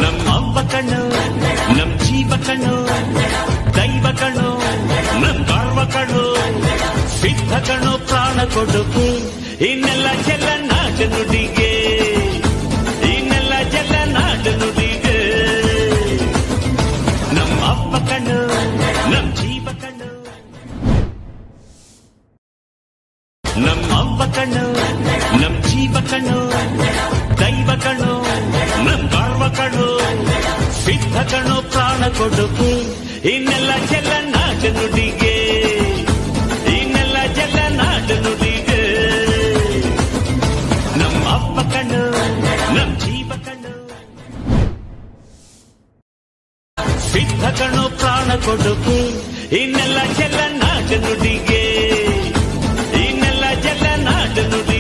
ನಮ್ಮವ್ವ ಕಣ್ಣು ನಮ್ ಜೀವ ಕಣ್ಣು ದೈವ ಕಣ್ಣು ನಮ್ ಗರ್ವ ಕಣ್ಣು ಸಿದ್ಧ ಕಣ್ಣು ಪ್ರಾಣ ಕೊಡುಗೆ ಇನ್ನೆಲ್ಲ ಜಲ ನಾಟ ನುಡಿಗೆ ಇನ್ನೆಲ್ಲ ಜಲ ನಾಟ ನುಡಿಗೆ ನಮ್ಮವ್ವ ಕಣ್ಣು ನಮ್ ಜೀವ ಕಣ್ಣು ನಮ್ಮವ್ವ ಕಣ್ಣು ನಮ್ ಜೀವ ಕಣ್ಣು ದೈವ ಕಣ್ಣು ನಮ್ ಗರ್ವ ಕಣ್ಣು ಸಿದ್ಧ ಕಣ್ಣು ಪ್ರಾಣ ಕೊಡುಗೆ ಇನ್ನೆಲ್ಲ ಜಲ ನಾಟ ನುಡಿಗೆ ಇನ್ನೆಲ್ಲ ಜಲ ನಾಟ ನುಡಿಗೆ ನಮ್ಮವ್ವ ಕಣ್ಣು ನಮ್ ಜೀವ ಕಣ್ಣು ಸಿದ್ಧ ಕಣ್ಣು ಪ್ರಾಣ ಕೊಡುಗೆ ಇನ್ನೆಲ್ಲ ಜಲ ನಾಟ ನುಡಿಗೆ ಇನ್ನೆಲ್ಲ ಜಲ ನಾಟ ನುಡಿಗೆ